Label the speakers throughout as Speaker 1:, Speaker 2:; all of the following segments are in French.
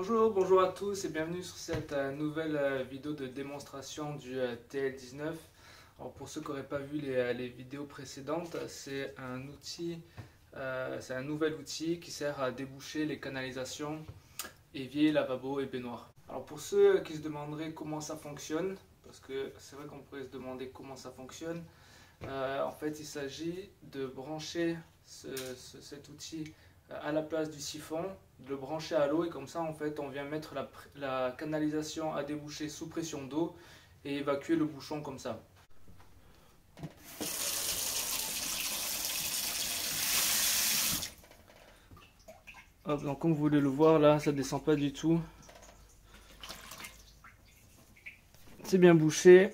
Speaker 1: Bonjour à tous et bienvenue sur cette nouvelle vidéo de démonstration du TL19. Alors pour ceux qui n'auraient pas vu les vidéos précédentes, c'est un nouvel outil qui sert à déboucher les canalisations, éviers, lavabo et baignoires. Alors pour ceux qui se demanderaient comment ça fonctionne, parce que c'est vrai qu'on pourrait se demander comment ça fonctionne, en fait il s'agit de brancher cet outil à la place du siphon, de le brancher à l'eau et comme ça en fait on vient mettre la canalisation à déboucher sous pression d'eau et évacuer le bouchon comme ça. Hop, donc comme vous voulez le voir là, ça descend pas du tout. C'est bien bouché.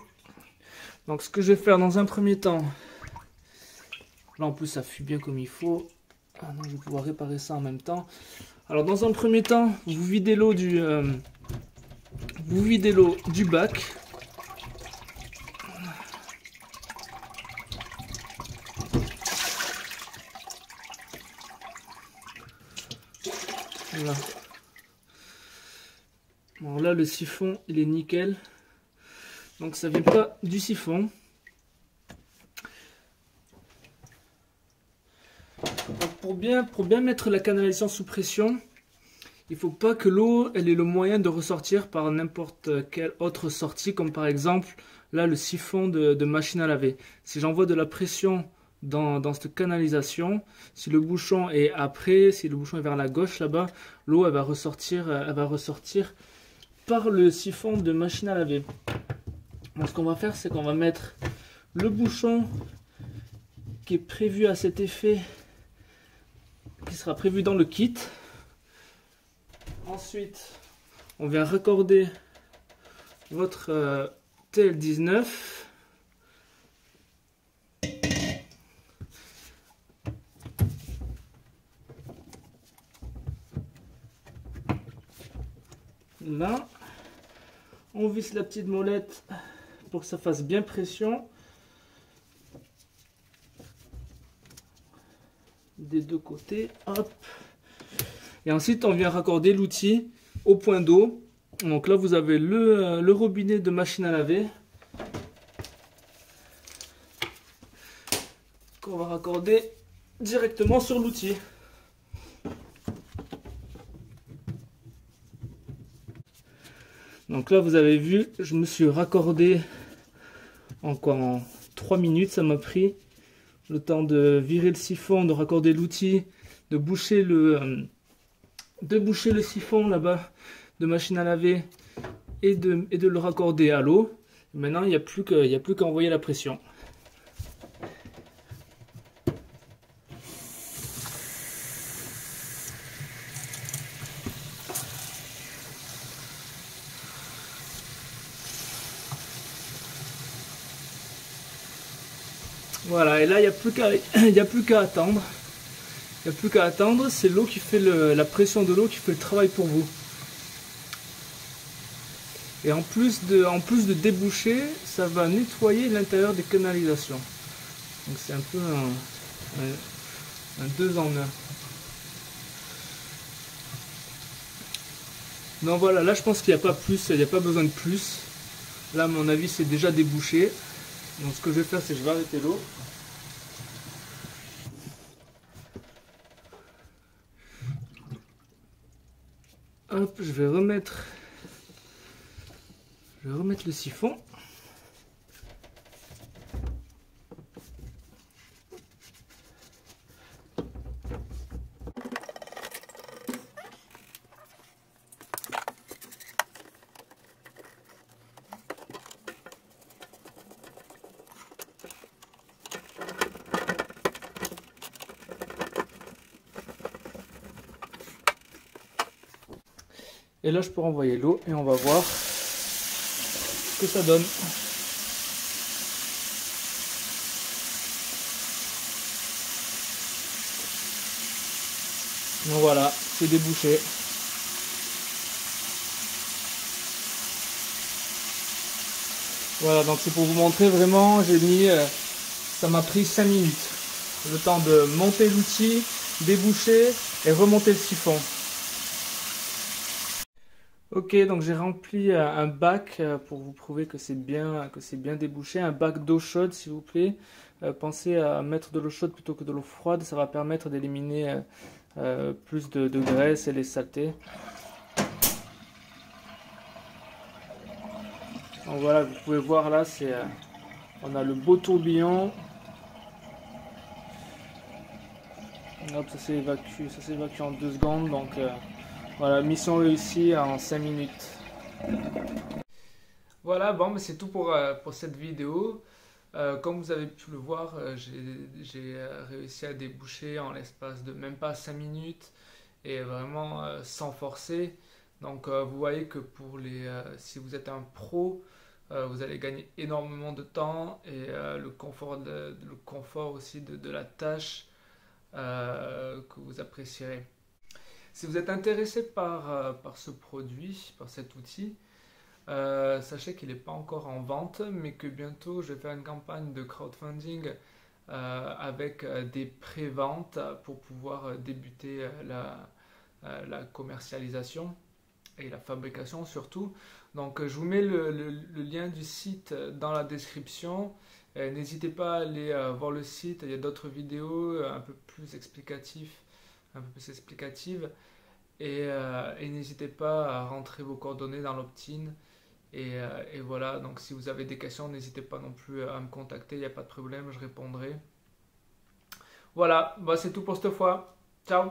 Speaker 1: Donc ce que je vais faire dans un premier temps, là en plus ça fuit bien comme il faut. Ah non, je vais pouvoir réparer ça en même temps. Alors dans un premier temps, vous videz l'eau du bac. Voilà. Bon là le siphon il est nickel. Donc ça vient pas du siphon. Donc pour bien mettre la canalisation sous pression, il ne faut pas que l'eau ait le moyen de ressortir par n'importe quelle autre sortie, comme par exemple là le siphon de machine à laver. Si j'envoie de la pression dans cette canalisation, si le bouchon est si le bouchon est vers la gauche là-bas, l'eau elle va ressortir par le siphon de machine à laver. Donc ce qu'on va faire, c'est qu'on va mettre le bouchon qui est prévu à cet effet, qui sera prévu dans le kit. Ensuite, on vient raccorder votre TL19. Là, on visse la petite molette pour que ça fasse bien pression. Des deux côtés, hop. Et ensuite on vient raccorder l'outil au point d'eau. Donc là vous avez le robinet de machine à laver qu'on va raccorder directement sur l'outil. Donc là vous avez vu, je me suis raccordé en 3 minutes, ça m'a pris le temps de virer le siphon, de raccorder l'outil, de boucher le siphon là-bas de machine à laver et de le raccorder à l'eau. Maintenant, il n'y a plus qu'à envoyer la pression. Voilà, et là, il n'y a plus qu'à attendre. Il n'y a plus qu'à attendre, c'est l'eau qui fait la pression de l'eau qui fait le travail pour vous. Et en plus de déboucher, ça va nettoyer l'intérieur des canalisations. Donc c'est un peu un 2 en 1. Donc voilà, là je pense qu'il n'y a pas plus, il n'y a pas besoin de plus. Là à mon avis c'est déjà débouché. Donc ce que je vais faire, c'est que je vais arrêter l'eau. Hop, je vais remettre le siphon. Et là, je peux renvoyer l'eau et on va voir ce que ça donne. Donc voilà, c'est débouché. Voilà, donc c'est pour vous montrer vraiment, ça m'a pris 5 minutes. Le temps de monter l'outil, déboucher et remonter le siphon. Ok, donc j'ai rempli un bac pour vous prouver que c'est bien débouché. Un bac d'eau chaude, s'il vous plaît. Pensez à mettre de l'eau chaude plutôt que de l'eau froide. Ça va permettre d'éliminer plus de graisse et les saletés. Donc voilà, vous pouvez voir là, on a le beau tourbillon. Hop, ça s'évacue en 2 secondes. Donc voilà, mission réussie en 5 minutes. Voilà, bon, mais c'est tout pour cette vidéo. Comme vous avez pu le voir, j'ai réussi à déboucher en l'espace de même pas 5 minutes et vraiment sans forcer. Donc vous voyez que si vous êtes un pro, vous allez gagner énormément de temps et le confort aussi de la tâche que vous apprécierez. Si vous êtes intéressé par ce produit, par cet outil, sachez qu'il n'est pas encore en vente, mais que bientôt je vais faire une campagne de crowdfunding avec des pré-ventes pour pouvoir débuter la commercialisation et la fabrication surtout. Donc je vous mets le lien du site dans la description. N'hésitez pas à aller voir le site, il y a d'autres vidéos un peu plus explicatives. Et n'hésitez pas à rentrer vos coordonnées dans l'opt-in. Et voilà, donc si vous avez des questions, n'hésitez pas non plus à me contacter, il n'y a pas de problème, je répondrai. Voilà, bah, c'est tout pour cette fois. Ciao!